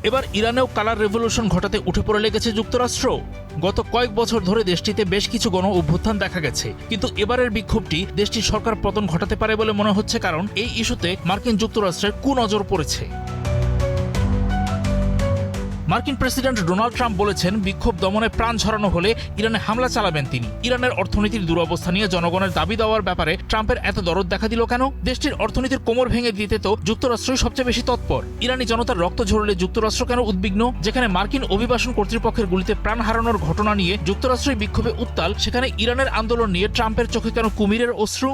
এবার ইরানেও colour revolution ঘটাতে উঠে পড়ে লেগেছে যুক্তরাষ্ট্র। গত কয়েক বছর ধরে দেশটিতে বেশ কিছু গণ অভ্যুত্থান দেখা গেছে, কিন্তু এবারের বিক্ষোভটি দেশটির সরকার পতন ঘটাতে পারে বলে মনে হচ্ছে, কারণ এই ইস্যুতে মার্কিন যুক্তরাষ্ট্রের কুনজর পড়েছে। মার্কিন প্রেসিডেন্ট ডোনাল্ড ট্রাম্প বলেছেন, বিক্ষোভ দমনে প্রাণ ঝরানো হলে ইরানে হামলা চালাবেন তিনি। ইরানের অর্থনীতির দুরবস্থা নিয়ে জনগণের দাবি দেওয়ার ব্যাপারে ট্রাম্পের এত দরদ দেখা দিল কেন? দেশটির অর্থনীতির কোমর ভেঙে দিতে তো যুক্তরাষ্ট্রই সবচেয়ে বেশি তৎপর। ইরানি জনতার রক্ত ঝরলে যুক্তরাষ্ট্র কেন উদ্বিগ্ন? যেখানে মার্কিন অভিবাসন কর্তৃপক্ষের গুলিতে প্রাণ হারানোর ঘটনা নিয়ে যুক্তরাষ্ট্রই বিক্ষোভে উত্তাল, সেখানে ইরানের আন্দোলন নিয়ে ট্রাম্পের চোখে কেন কুমিরের অশ্রু?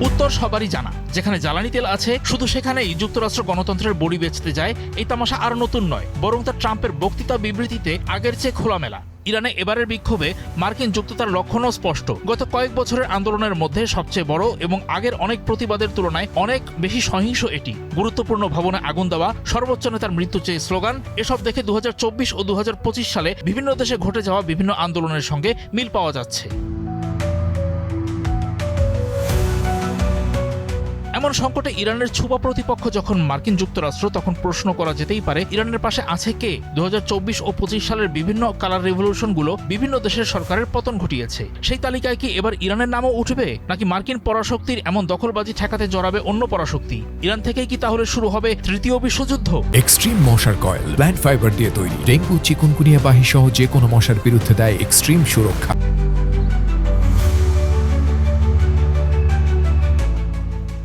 উত্তর সবারই জানা। যেখানে জ্বালানি তেল আছে, শুধু সেখানেই যুক্তরাষ্ট্র গণতন্ত্রের বড়ি বেচতে যায়। এই তামাশা আর নতুন নয়, বরং তা ট্রাম্পের বক্তৃতা বিবৃতিতে আগের চেয়ে খোলামেলা। ইরানে এবারের বিক্ষোভে মার্কিন যুক্ততার লক্ষণও স্পষ্ট। গত কয়েক বছরের আন্দোলনের মধ্যে সবচেয়ে বড় এবং আগের অনেক প্রতিবাদের তুলনায় অনেক বেশি সহিংস এটি। গুরুত্বপূর্ণ ভবনে আগুন দেওয়া, সর্বোচ্চ নেতার মৃত্যু চেয়ে স্লোগান, এসব দেখে 2024 ও 2025 সালে বিভিন্ন দেশে ঘটে যাওয়া বিভিন্ন আন্দোলনের সঙ্গে মিল পাওয়া যাচ্ছে। এমন সংকটে ইরানের ছুপা প্রতিপক্ষ যখন মার্কিন যুক্তরাষ্ট্র, তখন প্রশ্ন করা যেতেই পারে, ইরানের পাশে আছে কে? 2024 ও 25 সালের বিভিন্ন কালার রেভলিউশনগুলো বিভিন্ন দেশের সরকারের পতন ঘটিয়েছে। সেই তালিকায় কি এবার ইরানের নামও উঠবে, নাকি মার্কিন পরাশক্তির এমন দখলবাজি ঠেকাতে জড়াবে অন্য পরাশক্তি? ইরান থেকেই কি তাহলে শুরু হবে তৃতীয় বিশ্বযুদ্ধ? এক্সট্রিম মশার কয়েল প্ল্যান্ট ফাইবার দিয়ে তৈরি, ডেঙ্গু, চিকুনগুনিয়া বাহি সহ যে কোনো মশার বিরুদ্ধে দেয় এক্সট্রিম সুরক্ষা।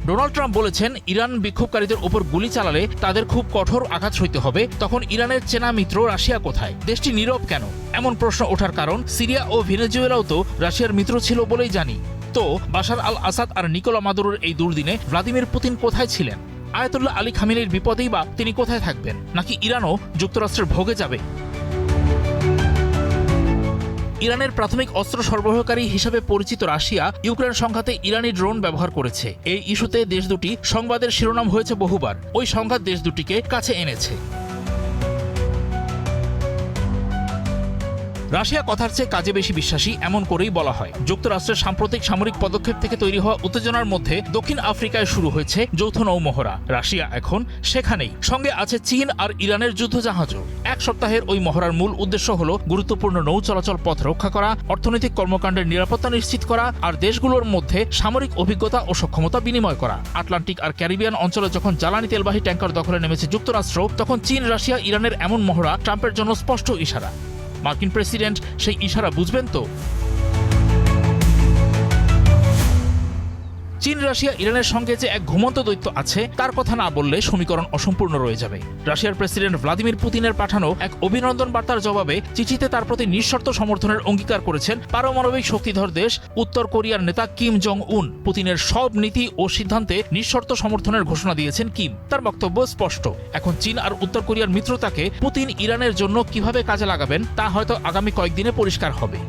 ডোনাল্ড ট্রাম্প বলেছেন, ইরান বিক্ষোভকারীদের উপর গুলি চালালে তাদের খুব কঠোর আঘাত সইতে হবে। তখন ইরানের চেনা মিত্র রাশিয়া কোথায়? দেশটি নীরব কেন? এমন প্রশ্ন ওঠার কারণ, সিরিয়া ও ভেনেজুয়েলাও তো রাশিয়ার মিত্র ছিল বলেই জানি। তো বাশার আল আসাদ আর নিকোলা মাদুরোর এই দুর্দিনে ভ্লাদিমির পুতিন কোথায় ছিলেন? আয়াতুল্লাহ আলী খামেনির বিপদেই বা তিনি কোথায় থাকবেন? নাকি ইরানও যুক্তরাষ্ট্রের ভোগে যাবে? ইরানের প্রাথমিক অস্ত্র সরবরাহকারী হিসেবে পরিচিত রাশিয়া ইউক্রেন সংঘাতে ইরানি ড্রোন ব্যবহার করেছে। এই ইস্যুতে দেশ দুটি সংবাদের শিরোনাম হয়েছে বহুবার। ওই সংঘাত দেশ দুটিকে কাছে এনেছে। রাশিয়া কথার চেয়ে কাজে বেশি বিশ্বাসী, এমন করেই বলা হয়। যুক্তরাষ্ট্রের সাম্প্রতিক সামরিক পদক্ষেপ থেকে তৈরি হওয়া উত্তেজনার মধ্যে দক্ষিণ আফ্রিকায় শুরু হয়েছে যৌথ নৌমহড়া। রাশিয়া এখন সেখানেই, সঙ্গে আছে চীন আর ইরানের যুদ্ধজাহাজও। এক সপ্তাহের ওই মহড়ার মূল উদ্দেশ্য হল গুরুত্বপূর্ণ নৌ চলাচল পথ রক্ষা করা, অর্থনৈতিক কর্মকাণ্ডের নিরাপত্তা নিশ্চিত করা আর দেশগুলোর মধ্যে সামরিক অভিজ্ঞতা ও সক্ষমতা বিনিময় করা। আটলান্টিক আর ক্যারিবিয়ান অঞ্চলে যখন জ্বালানি তেলবাহী ট্যাঙ্কার দখলে নেমেছে যুক্তরাষ্ট্র, তখন চীন, রাশিয়া, ইরানের এমন মহড়া ট্রাম্পের জন্য স্পষ্ট ইশারা। মার্কিন প্রেসিডেন্ট সেই ইশারা বুঝবেন তো? চীন, রাশিয়া, ইরানের সঙ্গে যে এক ঘুমন্ত দৈত্য আছে, তার কথা না বললে সমীকরণ অসম্পূর্ণ রয়ে যাবে। রাশিয়ার প্রেসিডেন্ট ভ্লাদিমির পুতিনের পাঠানো এক অভিনন্দন বার্তার জবাবে চিঠিতে তার প্রতি নিঃশর্ত সমর্থনের অঙ্গীকার করেছেন পারমাণবিক শক্তিধর দেশ উত্তর কোরিয়ার নেতা কিম জং উন। পুতিনের সব নীতি ও সিদ্ধান্তে নিঃশর্ত সমর্থনের ঘোষণা দিয়েছেন কিম। তার বক্তব্য স্পষ্ট, এখন চীন আর উত্তর কোরিয়ার মিত্রতাকে পুতিন ইরানের জন্য কিভাবে কাজে লাগাবেন তা হয়তো আগামী কয়েকদিনে পরিষ্কার হবে।